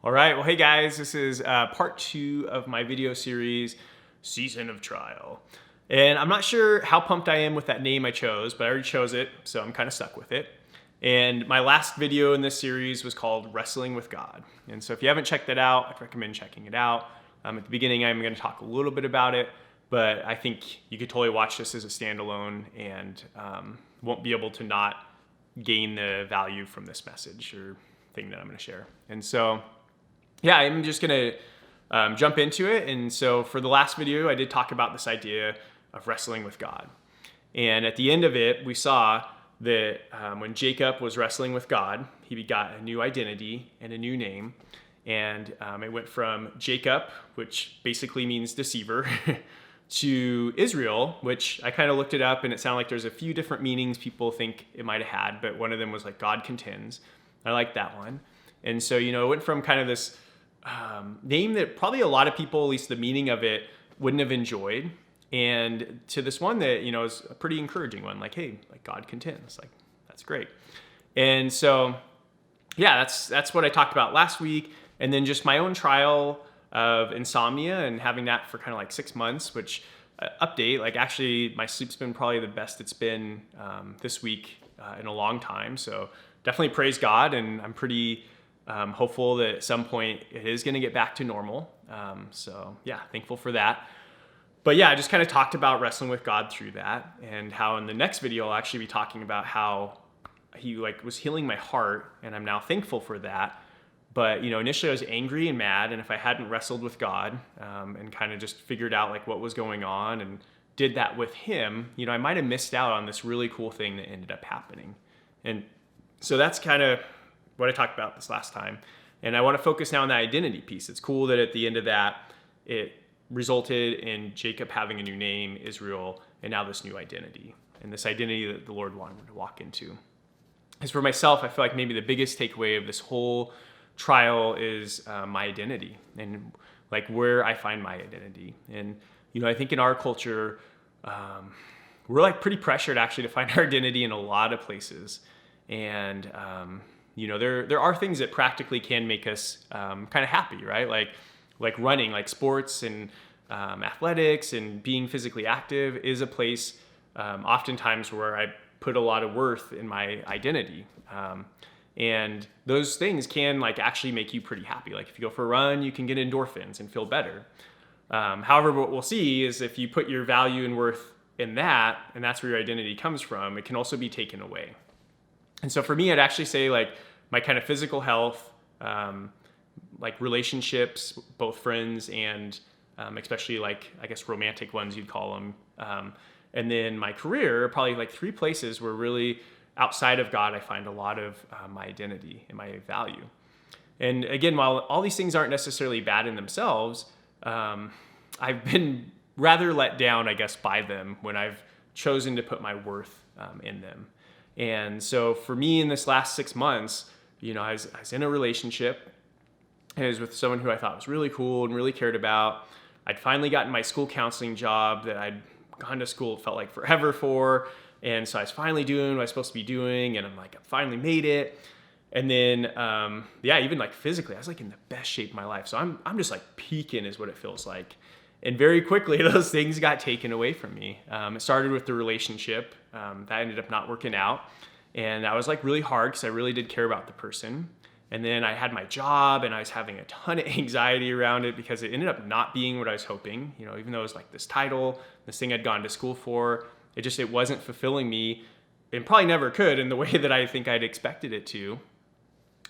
All right, well, hey guys, this is part 2 of my video series, Season of Trial. And I'm not sure how pumped I am with that name I chose, but I already chose it, so I'm kind of stuck with it. And my last video in this series was called Wrestling with God. And so if you haven't checked that out, I'd recommend checking it out. At the beginning, I'm going to talk a little bit about it, but I think you could totally watch this as a standalone and won't be able to not gain the value from this message or thing that I'm going to share. And so yeah, I'm just going to jump into it. And so for the last video, I did talk about this idea of wrestling with God. And at the end of it, we saw that when Jacob was wrestling with God, he got a new identity and a new name. And it went from Jacob, which basically means deceiver, to Israel, which I kind of looked it up and it sounded like there's a few different meanings people think it might have had, but one of them was like God contends. I like that one. And so, it went from kind of this name that probably a lot of people, at least the meaning of it, wouldn't have enjoyed, and to this one that is a pretty encouraging one, like, hey, like God contends, like that's great. And so yeah, that's what I talked about last week. And then just my own trial of insomnia and having that for kind of like 6 months, which update, like actually my sleep's been probably the best it's been this week in a long time. So definitely praise God, and I'm pretty hopeful that at some point it is going to get back to normal. So yeah, thankful for that. But yeah, I just kind of talked about wrestling with God through that, and how in the next video I'll actually be talking about how he was healing my heart, and I'm now thankful for that. But initially I was angry and mad, and if I hadn't wrestled with God and kind of just figured out like what was going on and did that with him, I might have missed out on this really cool thing that ended up happening. And so that's kind of what I talked about this last time. And I want to focus now on that identity piece. It's cool that at the end of that, it resulted in Jacob having a new name, Israel, and now this new identity. And this identity that the Lord wanted him to walk into. As for myself, I feel like maybe the biggest takeaway of this whole trial is my identity and like where I find my identity. And, I think in our culture, we're like pretty pressured actually to find our identity in a lot of places. And, there are things that practically can make us kind of happy, right? Like running, like sports and athletics and being physically active is a place oftentimes where I put a lot of worth in my identity. And those things can actually make you pretty happy. Like if you go for a run, you can get endorphins and feel better. However, what we'll see is if you put your value and worth in that, and that's where your identity comes from, it can also be taken away. And so for me, I'd actually say my kind of physical health, relationships, both friends and especially I guess romantic ones you'd call them. And then my career, probably 3 places where really outside of God, I find a lot of my identity and my value. And again, while all these things aren't necessarily bad in themselves, I've been rather let down, I guess, by them when I've chosen to put my worth in them. And so for me in this last 6 months, I was in a relationship, and it was with someone who I thought was really cool and really cared about. I'd finally gotten my school counseling job that I'd gone to school, it felt like forever for. And so I was finally doing what I was supposed to be doing, and I finally made it. And then, even physically, I was in the best shape of my life. So I'm just peaking is what it feels like. And very quickly, those things got taken away from me. It started with the relationship that ended up not working out. And that was really hard because I really did care about the person. And then I had my job, and I was having a ton of anxiety around it because it ended up not being what I was hoping. Even though it was this title, this thing I'd gone to school for, it wasn't fulfilling me, and probably never could in the way that I think I'd expected it to.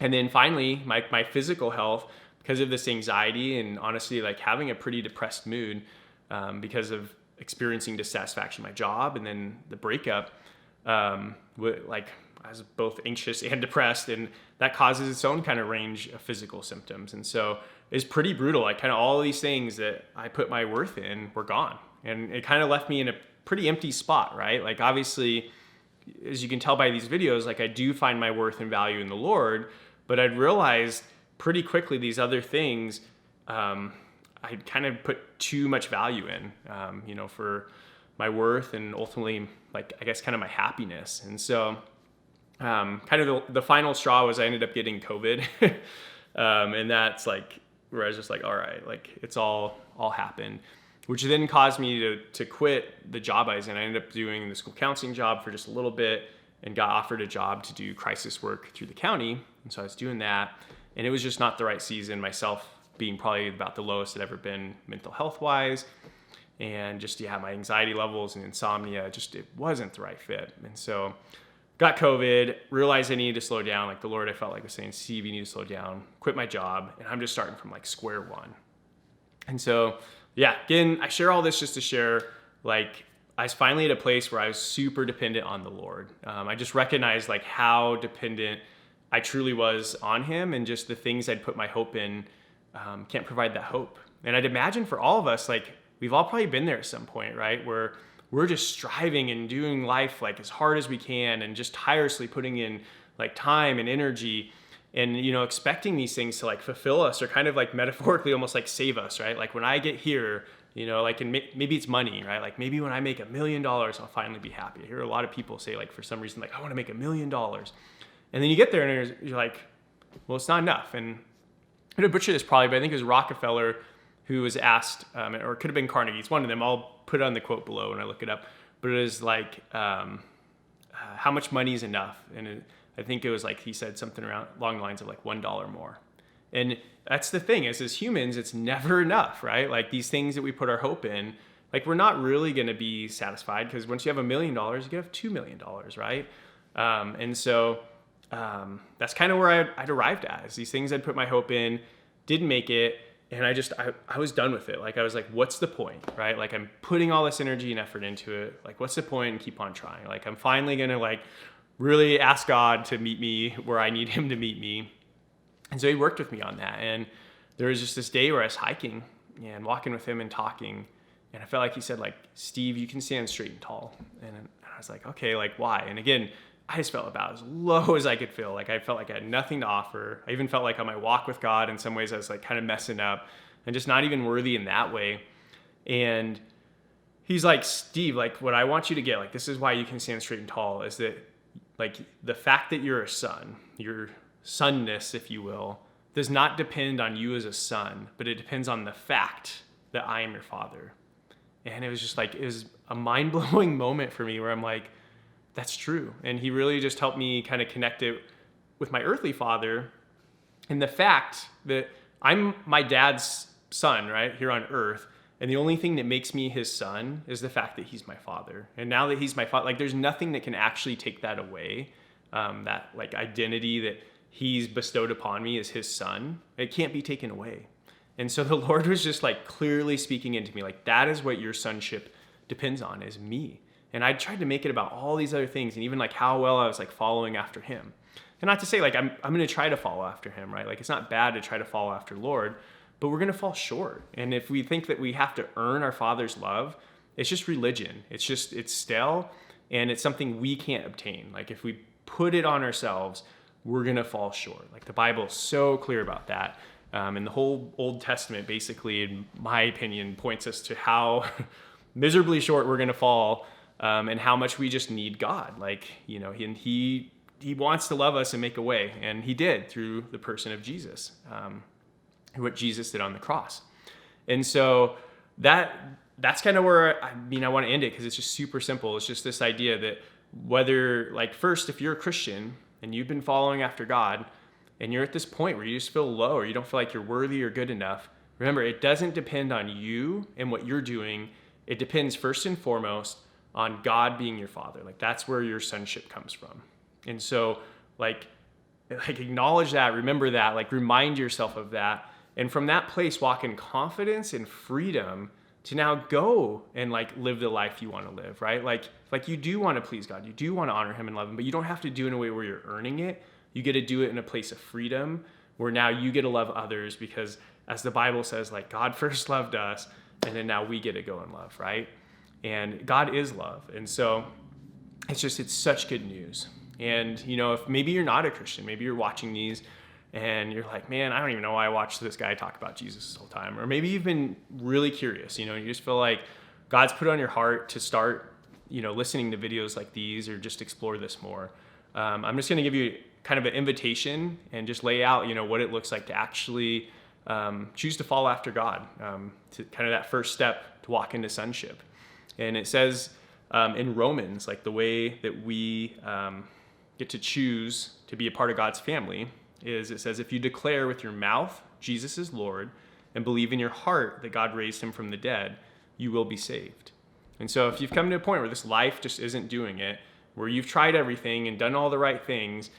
And then finally, my physical health, because of this anxiety and honestly having a pretty depressed mood because of experiencing dissatisfaction in my job and then the breakup, I was both anxious and depressed, and that causes its own kind of range of physical symptoms. And so it's pretty brutal. Kind of all of these things that I put my worth in were gone, and it kind of left me in a pretty empty spot, right? Obviously, as you can tell by these videos, I do find my worth and value in the Lord, but I'd realized pretty quickly these other things I kind of put too much value in, for my worth and ultimately, I guess, kind of my happiness. And so kind of the final straw was I ended up getting COVID. And that's like where I was just like, all right, like it's all happened, which then caused me to quit the job I was in. I ended up doing the school counseling job for just a little bit and got offered a job to do crisis work through the county. And so I was doing that, and it was just not the right season, myself being probably about the lowest I'd ever been mental health wise. And just, my anxiety levels and insomnia, just, it wasn't the right fit. And so got COVID, realized I needed to slow down. Like the Lord, I felt like was saying, Steve, you need to slow down, quit my job. And I'm just starting from like square one. And so, again, I share all this just to share, like, I was finally at a place where I was super dependent on the Lord. I just recognized like how dependent I truly was on him, and just the things I'd put my hope in can't provide that hope. And I'd imagine for all of us, like, we've all probably been there at some point, right? Where we're just striving and doing life like as hard as we can and just tirelessly putting in like time and energy and, expecting these things to like fulfill us or kind of like metaphorically almost like save us, right? Like when I get here, like, and maybe it's money, right? Like maybe when I make $1 million, I'll finally be happy. I hear a lot of people say like, for some reason, like, I want to make $1 million. And then you get there and you're like, well, it's not enough. And I'm going to butcher this probably, but I think it was Rockefeller who was asked, or it could have been Carnegie, it's one of them, I'll put it on the quote below when I look it up, but it was like, how much money is enough? And I think it was like, he said something along the lines of like $1 more. And that's the thing is, as humans, it's never enough, right? Like these things that we put our hope in, like we're not really going to be satisfied, because once you have $1 million, you can have $2 million, right? And so that's kind of where I'd arrived at, is these things I'd put my hope in, didn't make it. And I was done with it. Like, I was like, what's the point, right? Like, I'm putting all this energy and effort into it. Like, what's the point? And keep on trying. Like, I'm finally going to like really ask God to meet me where I need him to meet me. And so he worked with me on that. And there was just this day where I was hiking and walking with him and talking. And I felt like he said like, Steve, you can stand straight and tall. And I was like, okay, like why? And again, I just felt about as low as I could feel. Like I felt like I had nothing to offer. I even felt like on my walk with God, in some ways I was like kind of messing up and just not even worthy in that way. And he's like, Steve, like what I want you to get, like this is why you can stand straight and tall, is that like the fact that you're a son, your sonness, if you will, does not depend on you as a son, but it depends on the fact that I am your father. And it was just like, it was a mind-blowing moment for me where I'm like, that's true. And he really just helped me kind of connect it with my earthly father and the fact that I'm my dad's son, right, here on earth. And the only thing that makes me his son is the fact that he's my father. And now that he's my father, like there's nothing that can actually take that away. That like identity that he's bestowed upon me as his son, it can't be taken away. And so the Lord was just like clearly speaking into me, like that is what your sonship depends on, is me. And I tried to make it about all these other things, and even like how well I was like following after him. And not to say like I'm going to try to follow after him, right? Like it's not bad to try to follow after Lord, but we're going to fall short. And if we think that we have to earn our Father's love, it's just religion. It's stale, and it's something we can't obtain. Like if we put it on ourselves, we're going to fall short. Like the Bible is so clear about that. And the whole Old Testament, basically, in my opinion, points us to how miserably short we're going to fall. And how much we just need God. Like, he wants to love us and make a way. And he did through the person of Jesus, what Jesus did on the cross. And so that's kind of where, I want to end it, because it's just super simple. It's just this idea that whether, like, first, if you're a Christian and you've been following after God and you're at this point where you just feel low or you don't feel like you're worthy or good enough, remember, it doesn't depend on you and what you're doing. It depends first and foremost on God being your father. Like that's where your sonship comes from. And so like acknowledge that, remember that, like remind yourself of that. And from that place, walk in confidence and freedom to now go and like live the life you want to live, right? Like you do want to please God. You do want to honor him and love him, but you don't have to do it in a way where you're earning it. You get to do it in a place of freedom where now you get to love others, because as the Bible says, like God first loved us, and then now we get to go and love, right? And God is love. And so it's such good news. And, if maybe you're not a Christian, maybe you're watching these and you're like, man, I don't even know why I watched this guy talk about Jesus this whole time. Or maybe you've been really curious, you just feel like God's put on your heart to start, listening to videos like these or just explore this more. I'm just going to give you kind of an invitation and just lay out, what it looks like to actually choose to follow after God, to kind of that first step to walk into sonship. And it says in Romans, like the way that we get to choose to be a part of God's family is, it says, if you declare with your mouth Jesus is Lord and believe in your heart that God raised him from the dead, you will be saved. And so if you've come to a point where this life just isn't doing it, where you've tried everything and done all the right things,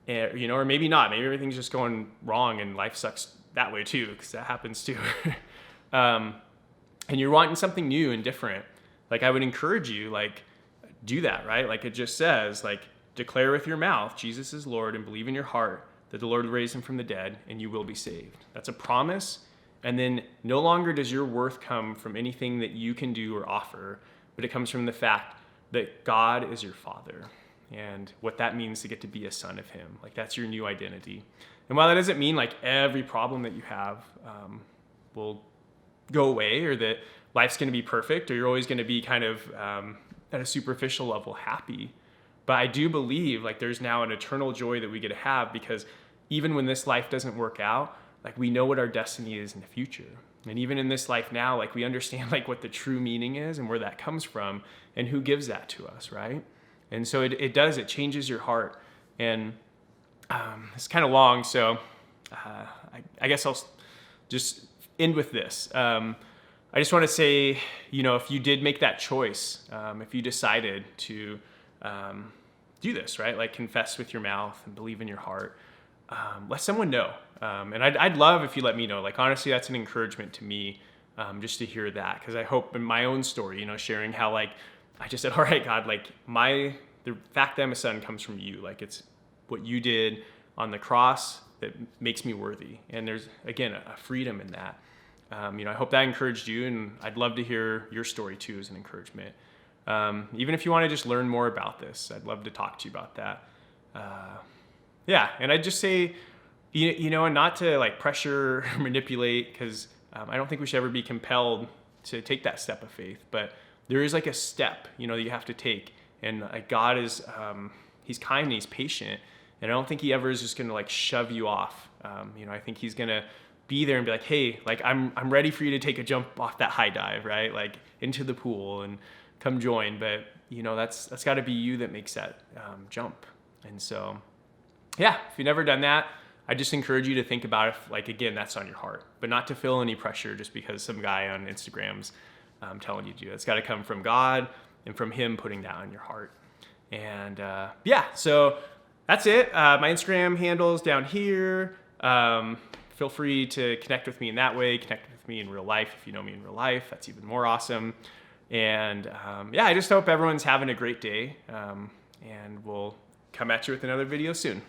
or maybe not, maybe everything's just going wrong and life sucks that way too, because that happens too. And you're wanting something new and different, like I would encourage you, like do that, right? Like it just says, like declare with your mouth Jesus is Lord and believe in your heart that the Lord raised him from the dead and you will be saved. That's a promise. And then no longer does your worth come from anything that you can do or offer, but it comes from the fact that God is your Father and what that means to get to be a son of him. Like that's your new identity. And while that doesn't mean like every problem that you have will go away, or that life's going to be perfect, or you're always going to be kind of at a superficial level happy, but I do believe like there's now an eternal joy that we get to have, because even when this life doesn't work out, like we know what our destiny is in the future. And even in this life now, like we understand like what the true meaning is and where that comes from and who gives that to us, right? And so it changes your heart. And it's kind of long, so I guess I'll just end with this. I just want to say, if you did make that choice, if you decided to do this, right? Like confess with your mouth and believe in your heart, let someone know. And I'd love if you let me know. Like honestly, that's an encouragement to me, just to hear that, because I hope in my own story, sharing how like I just said, all right, God, like the fact that I'm a son comes from you. Like it's what you did on the cross that makes me worthy. And there's again a freedom in that. I hope that encouraged you, and I'd love to hear your story too as an encouragement. Even if you want to just learn more about this, I'd love to talk to you about that. And I'd just say, and not to like pressure or manipulate, because I don't think we should ever be compelled to take that step of faith, but there is like a step, that you have to take. And like God is, he's kind and he's patient. And I don't think he ever is just going to like shove you off. I think he's going to be there and be like, hey, like I'm ready for you to take a jump off that high dive, right? Like into the pool and come join. But that's got to be you that makes that jump. And so, if you've never done that, I just encourage you to think about if, like, again, that's on your heart, but not to feel any pressure just because some guy on Instagram's telling you to do it. It's got to come from God and from him putting that on your heart. And so that's it. My Instagram handle's down here. Feel free to connect with me in that way. Connect with me in real life. If you know me in real life, that's even more awesome. And I just hope everyone's having a great day. And we'll come at you with another video soon.